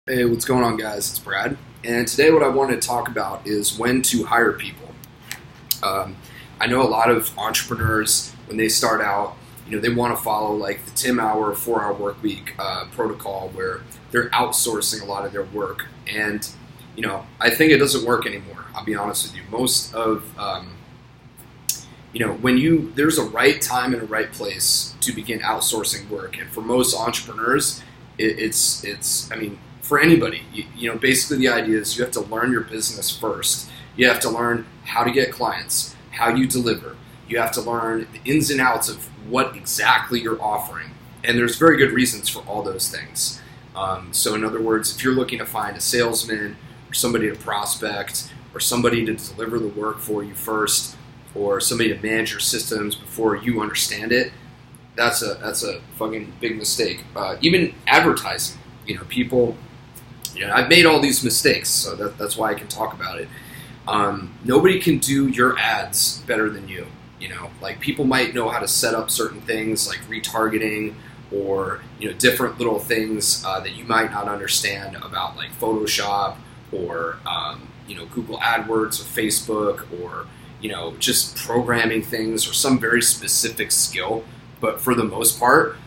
Hey, what's going on, guys? It's Brad, and today what I want to talk about is when to hire people. I know a lot of entrepreneurs, when they start out, they want to follow like the 10-hour, 4-hour work week protocol where they're outsourcing a lot of their work. And, I think it doesn't work anymore. I'll be honest with you. Most of, there's a right time and a right place to begin outsourcing work. And for most entrepreneurs, for anybody, basically the idea is you have to learn your business first. You have to learn how to get clients, how you deliver. You have to learn the ins and outs of what exactly you're offering. And there's very good reasons for all those things. So in other words, if you're looking to find a salesman or somebody to prospect or somebody to deliver the work for you first or somebody to manage your systems before you understand it, that's a fucking big mistake. Even advertising, people... I've made all these mistakes, so that's why I can talk about it. Nobody can do your ads better than you. Like people might know how to set up certain things like retargeting or, different little things that you might not understand about like Photoshop or, Google AdWords or Facebook or, just programming things or some very specific skill. But for the most part,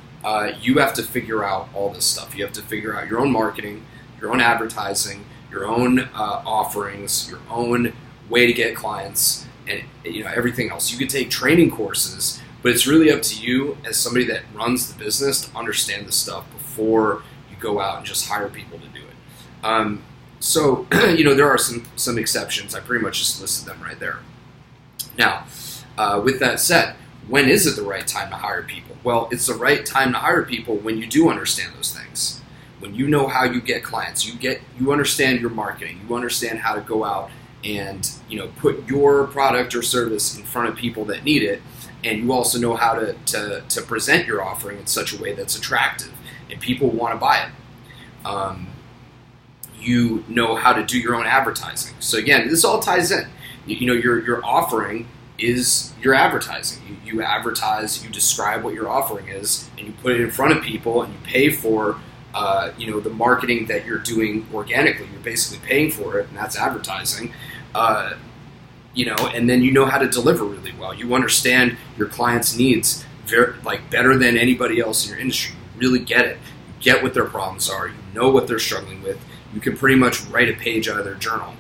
you have to figure out all this stuff. You have to figure out your own marketing, your own advertising, your own offerings, your own way to get clients, and everything else. You could take training courses, but it's really up to you as somebody that runs the business to understand this stuff before you go out and just hire people to do it. So there are some exceptions. I pretty much just listed them right there. Now, with that said, when is it the right time to hire people? Well, it's the right time to hire people when you do understand those things. When you know how you get clients, you understand your marketing, you understand how to go out and put your product or service in front of people that need it, and you also know how to present your offering in such a way that's attractive and people want to buy it. You know how to do your own advertising. So again, this all ties in. Your offering is your advertising. You advertise, you describe what your offering is, and you put it in front of people, and you pay for the marketing that you're doing organically. You're basically paying for it, and that's advertising. And then you know how to deliver really well. You understand your clients' needs better than anybody else in your industry. You really get it. You get what their problems are. You know what they're struggling with. You can pretty much write a page out of their journal.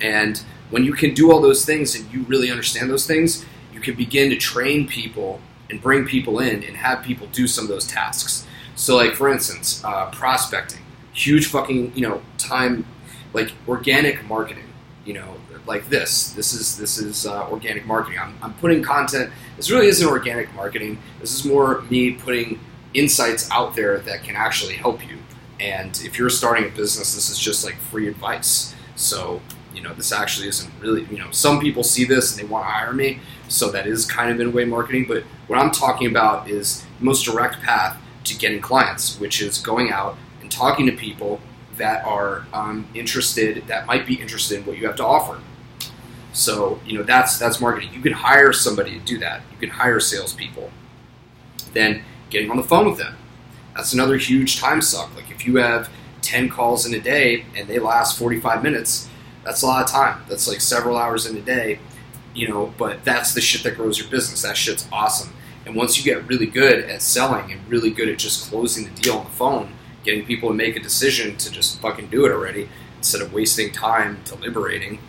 And when you can do all those things and you really understand those things, you can begin to train people and bring people in and have people do some of those tasks. So, like, for instance, prospecting, huge fucking, time, like organic marketing, like this is organic marketing. I'm putting content. This really isn't organic marketing. This is more me putting insights out there that can actually help you. And if you're starting a business, this is just like free advice. So, this actually isn't really, some people see this and they want to hire me. So that is kind of in a way marketing. But what I'm talking about is the most direct path to getting clients, which is going out and talking to people that are interested, that might be interested in what you have to offer. So, that's marketing. You can hire somebody to do that. You can hire salespeople. Then getting on the phone with them. That's another huge time suck. Like if you have 10 calls in a day and they last 45 minutes, that's a lot of time. That's like several hours in a day, but that's the shit that grows your business. That shit's awesome. And once you get really good at selling and really good at just closing the deal on the phone, getting people to make a decision to just fucking do it already instead of wasting time deliberating,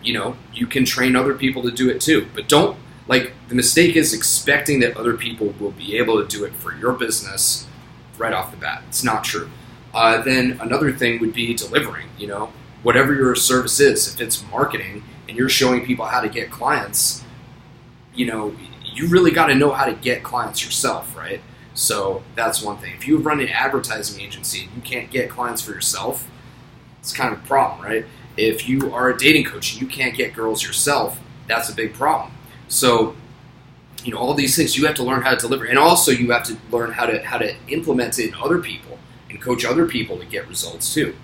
you can train other people to do it too. But the mistake is expecting that other people will be able to do it for your business right off the bat. It's not true. Then another thing would be delivering, whatever your service is. If it's marketing and you're showing people how to get clients, you really got to know how to get clients yourself, right? So that's one thing. If you run an advertising agency and you can't get clients for yourself, it's kind of a problem, right? If you are a dating coach and you can't get girls yourself, that's a big problem. So, all these things you have to learn how to deliver, and also you have to learn how to implement it in other people and coach other people to get results too.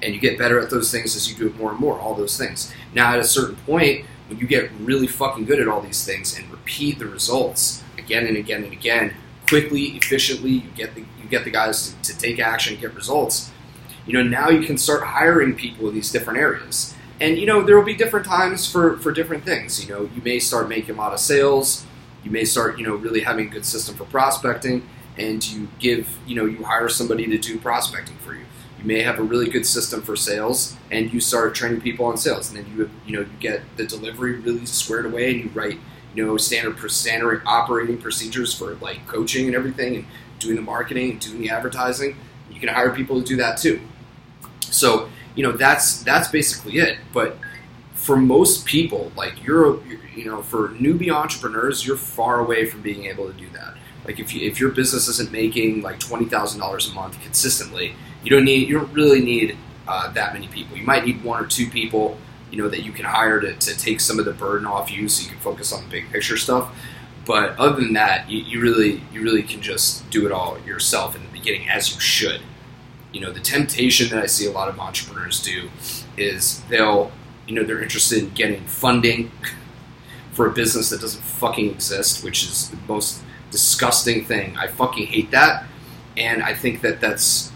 And you get better at those things as you do it more and more, all those things. Now, at a certain point, when you get really fucking good at all these things and repeat the results again and again and again, quickly, efficiently, you you get the guys to take action and get results, now you can start hiring people in these different areas. And, there will be different times for different things. You may start making a lot of sales. You may start, really having a good system for prospecting, and you hire somebody to do prospecting for you. You may have a really good system for sales, and you start training people on sales, and then you get the delivery really squared away, and you write, standard operating procedures for like coaching and everything, and doing the marketing and doing the advertising. You can hire people to do that too. So, that's basically it. But for most people, like for newbie entrepreneurs, you're far away from being able to do that. Like if your business isn't making like $20,000 a month consistently, you don't really need that many people. You might need 1 or 2 people, that you can hire to take some of the burden off you, so you can focus on the big picture stuff. But other than that, you really can just do it all yourself in the beginning, as you should. The temptation that I see a lot of entrepreneurs do is they're interested in getting funding for a business that doesn't fucking exist, which is the most disgusting thing. I fucking hate that, and I think that's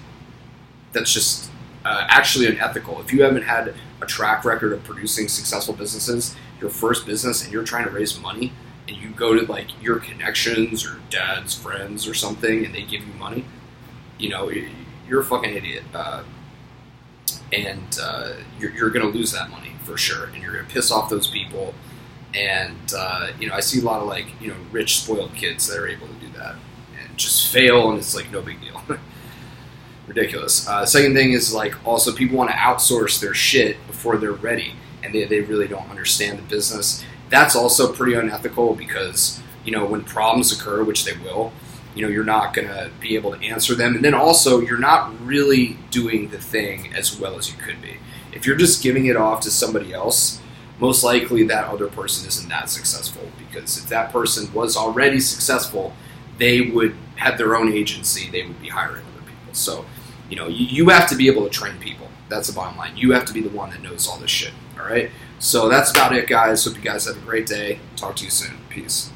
just actually unethical. If you haven't had a track record of producing successful businesses, your first business, and you're trying to raise money, and you go to like your connections or dad's friends or something, and they give you money, you're a fucking idiot, and you're going to lose that money for sure, and you're going to piss off those people. And I see a lot of like rich spoiled kids that are able to do that and just fail, and it's like no big deal. Ridiculous. Second thing is like also people want to outsource their shit before they're ready, and they really don't understand the business. That's also pretty unethical, because when problems occur, which they will, you're not going to be able to answer them. And then also, you're not really doing the thing as well as you could be. If you're just giving it off to somebody else, most likely that other person isn't that successful, because if that person was already successful, they would have their own agency. They would be hiring other people. So, you have to be able to train people. That's the bottom line. You have to be the one that knows all this shit. All right? So that's about it, guys. Hope you guys have a great day. Talk to you soon. Peace.